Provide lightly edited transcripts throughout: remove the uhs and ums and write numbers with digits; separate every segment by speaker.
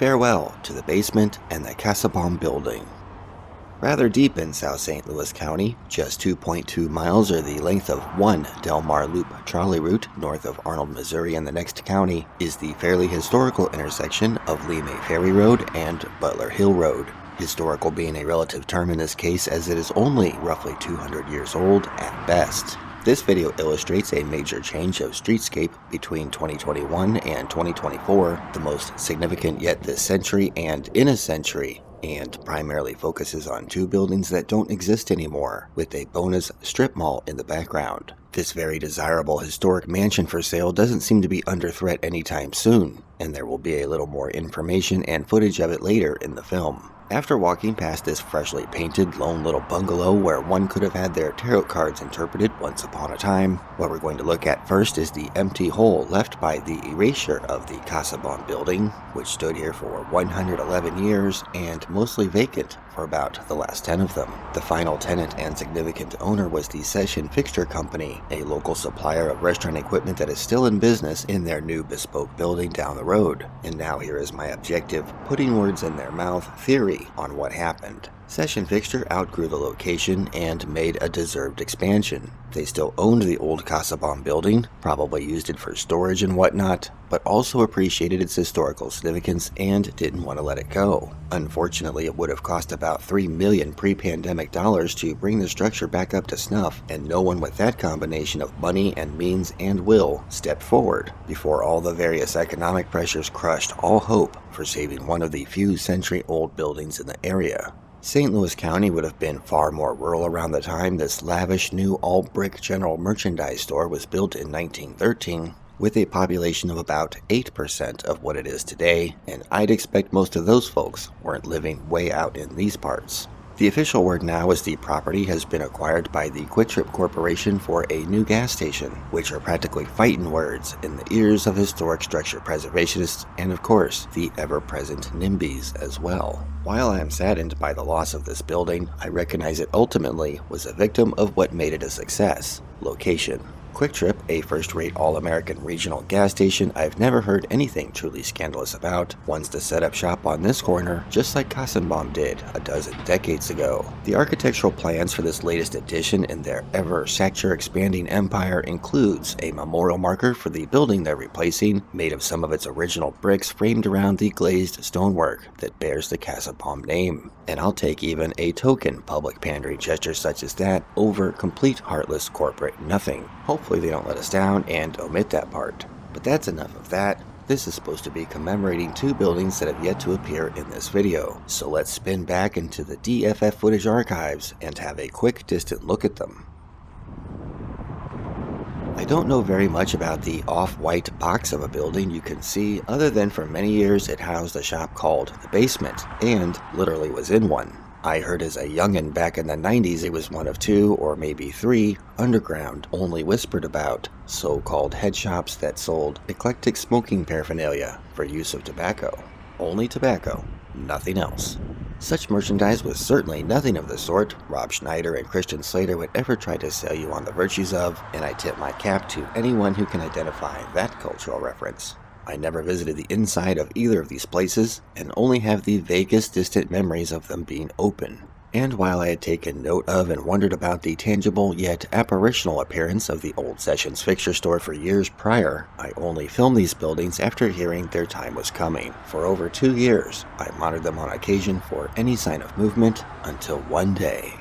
Speaker 1: Farewell to the basement and the Kassebaum building. Rather deep in South St. Louis County, just 2.2 miles or the length of one Del Mar Loop trolley route north of Arnold, Missouri in the next county, is the fairly historical intersection of Lee May Ferry Road and Butler Hill Road. Historical being a relative term in this case, as it is only roughly 200 years old at best. This video illustrates a major change of streetscape between 2021 and 2024, the most significant yet this century and in a century, and primarily focuses on two buildings that don't exist anymore, with a bonus strip mall in the background. This very desirable historic mansion for sale doesn't seem to be under threat anytime soon, and there will be a little more information and footage of it later in the film. After walking past this freshly painted lone little bungalow where one could have had their tarot cards interpreted once upon a time, what we're going to look at first is the empty hole left by the erasure of the Kassebaum building, which stood here for 111 years and mostly vacant for about the last 10 of them. The final tenant and significant owner was the Session Fixture Company, a local supplier of restaurant equipment that is still in business in their new bespoke building down the road. And now here is my objective, putting words in their mouth, theory on what happened. Session Fixture outgrew the location and made a deserved expansion. They still owned the old Kassebaum building, probably used it for storage and whatnot, but also appreciated its historical significance and didn't want to let it go. Unfortunately, it would have cost about $3 million pre-pandemic dollars to bring the structure back up to snuff, and no one with that combination of money and means and will stepped forward before all the various economic pressures crushed all hope for saving one of the few century-old buildings in the area. St. Louis County would have been far more rural around the time this lavish new all-brick general merchandise store was built in 1913, with a population of about 8% of what it is today, and I'd expect most of those folks weren't living way out in these parts. The official word now is the property has been acquired by the Quick Trip Corporation for a new gas station, which are practically fighting words in the ears of historic structure preservationists and, of course, the ever-present NIMBYs as well. While I am saddened by the loss of this building, I recognize it ultimately was a victim of what made it a success: location. Quick Trip, a first-rate all-American regional gas station I've never heard anything truly scandalous about, wants to set up shop on this corner just like Kassebaum did a dozen decades ago. The architectural plans for this latest addition in their ever-stature-expanding empire includes a memorial marker for the building they're replacing, made of some of its original bricks framed around the glazed stonework that bears the Kassebaum name. And I'll take even a token public pandering gesture such as that over complete heartless corporate nothing. Hopefully they don't let us down and omit that part. But that's enough of that. This is supposed to be commemorating two buildings that have yet to appear in this video. So let's spin back into the DFF footage archives and have a quick distant look at them. I don't know very much about the off-white box of a building you can see, other than for many years it housed a shop called The Basement, and literally was in one. I heard as a youngin' back in the 90s it was one of two, or maybe three, underground, only whispered about, so-called head shops that sold eclectic smoking paraphernalia for use of tobacco. Only tobacco, nothing else. Such merchandise was certainly nothing of the sort Rob Schneider and Christian Slater would ever try to sell you on the virtues of, and I tip my cap to anyone who can identify that cultural reference. I never visited the inside of either of these places, and only have the vaguest distant memories of them being open. And while I had taken note of and wondered about the tangible yet apparitional appearance of the old Sessions Fixture store for years prior, I only filmed these buildings after hearing their time was coming. For over 2 years, I monitored them on occasion for any sign of movement until one day.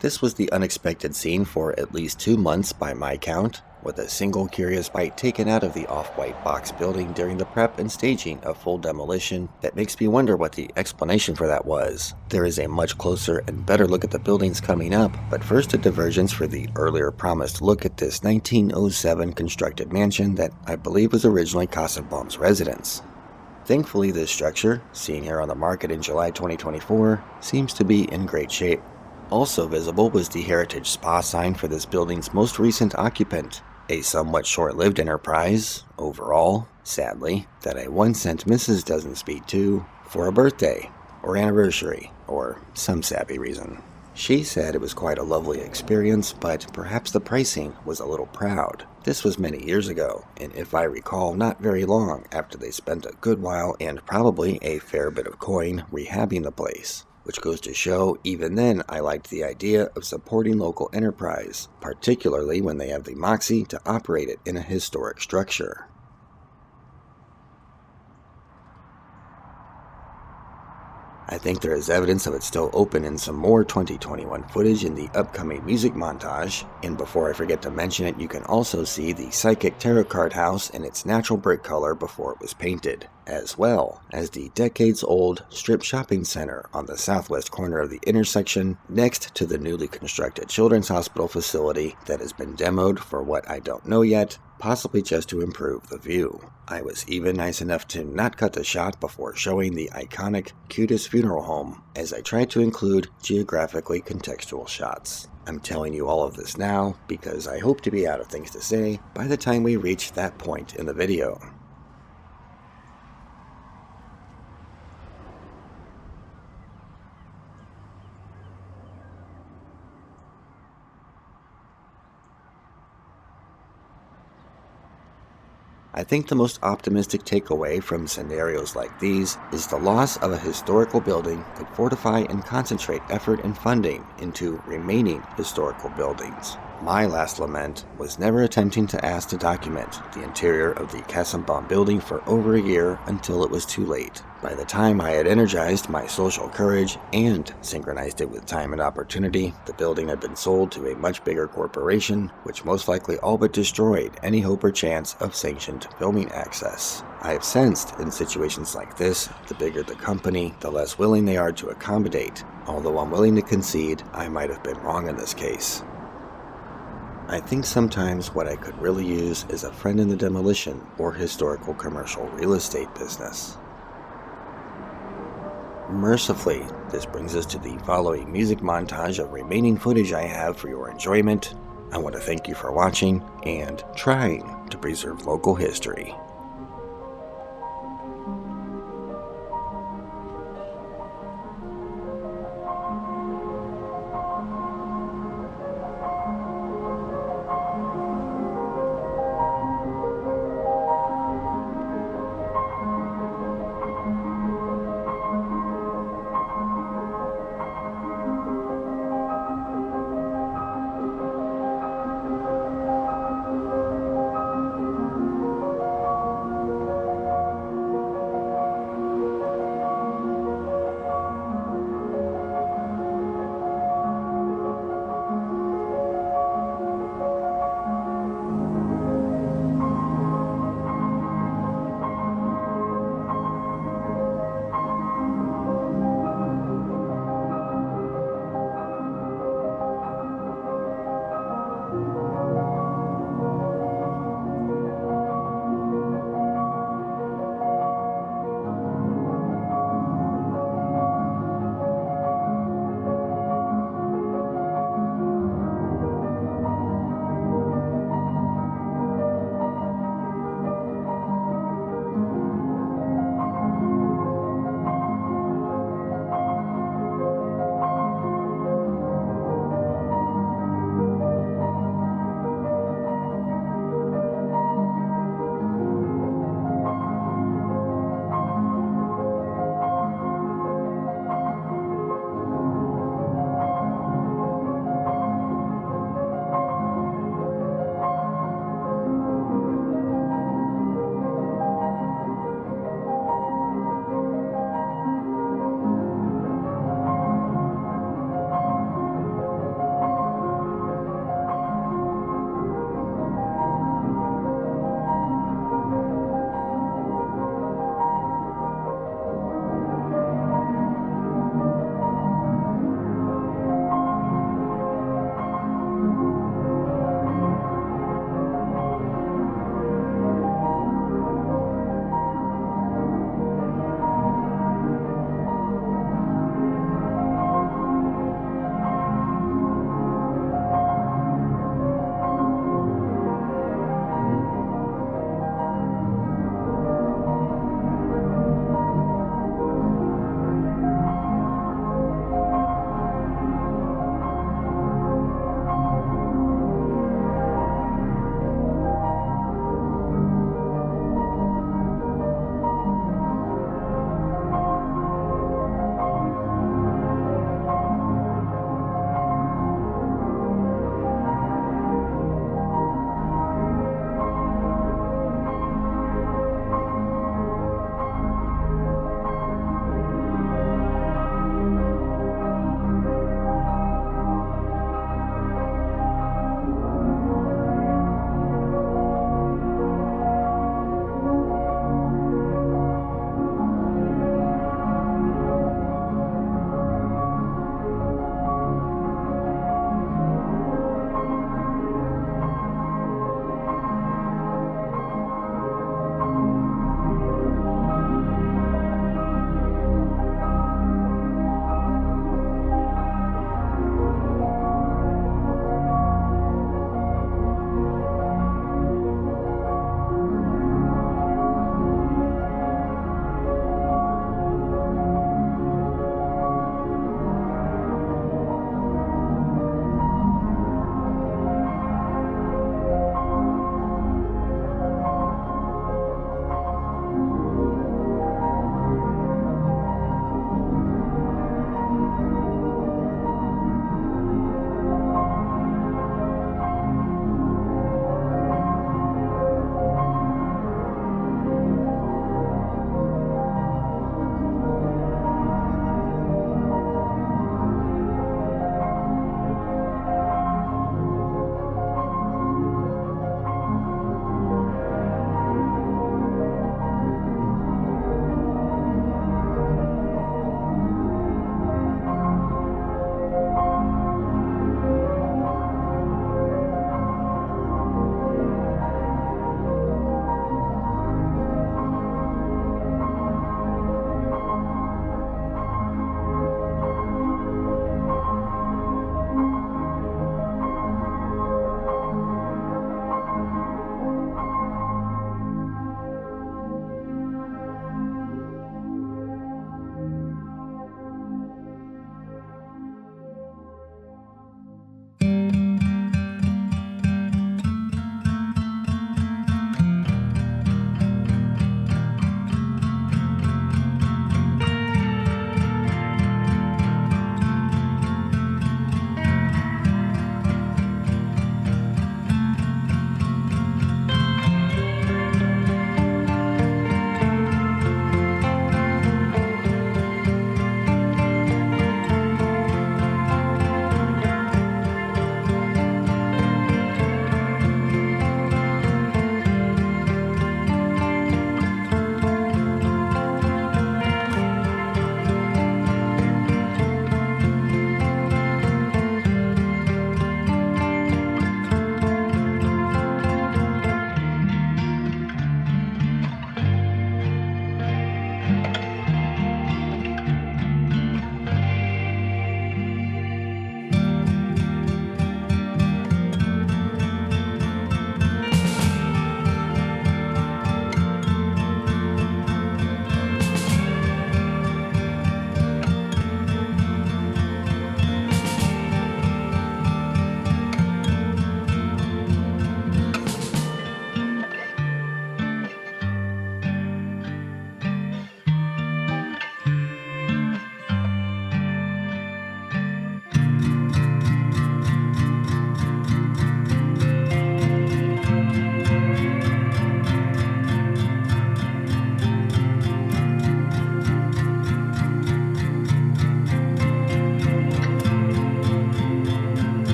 Speaker 1: This was the unexpected scene for at least 2 months by my count, with a single curious bite taken out of the off-white box building during the prep and staging of full demolition that makes me wonder what the explanation for that was. There is a much closer and better look at the buildings coming up, but first a divergence for the earlier promised look at this 1907 constructed mansion that I believe was originally Kassebaum's residence. Thankfully, this structure, seen here on the market in July 2024, seems to be in great shape. Also visible was the Heritage Spa sign for this building's most recent occupant, a somewhat short-lived enterprise, overall, sadly, that I once sent Mrs. Dozenspeed to for a birthday, or anniversary, or some sappy reason. She said it was quite a lovely experience, but perhaps the pricing was a little proud. This was many years ago, and if I recall, not very long after they spent a good while and probably a fair bit of coin rehabbing the place. Which goes to show, even then, I liked the idea of supporting local enterprise, particularly when they have the moxie to operate it in a historic structure. I think there is evidence of it still open in some more 2021 footage in the upcoming music montage, and before I forget to mention it, you can also see the Psychic Tarot Card House in its natural brick color before it was painted, as well as the decades-old strip shopping center on the southwest corner of the intersection next to the newly constructed Children's Hospital facility that has been demoed for what I don't know yet, possibly just to improve the view. I was even nice enough to not cut the shot before showing the iconic cutest funeral home, as I tried to include geographically contextual shots. I'm telling you all of this now because I hope to be out of things to say by the time we reach that point in the video. I think the most optimistic takeaway from scenarios like these is the loss of a historical building could fortify and concentrate effort and funding into remaining historical buildings. My last lament was never attempting to ask to document the interior of the Kassebaum building for over a year until it was too late. By the time I had energized my social courage and synchronized it with time and opportunity, the building had been sold to a much bigger corporation, which most likely all but destroyed any hope or chance of sanctioned filming access. I have sensed in situations like this, the bigger the company, the less willing they are to accommodate, although I'm willing to concede I might have been wrong in this case. I think sometimes what I could really use is a friend in the demolition or historical commercial real estate business. Mercifully, this brings us to the following music montage of remaining footage I have for your enjoyment. I want to thank you for watching and trying to preserve local history.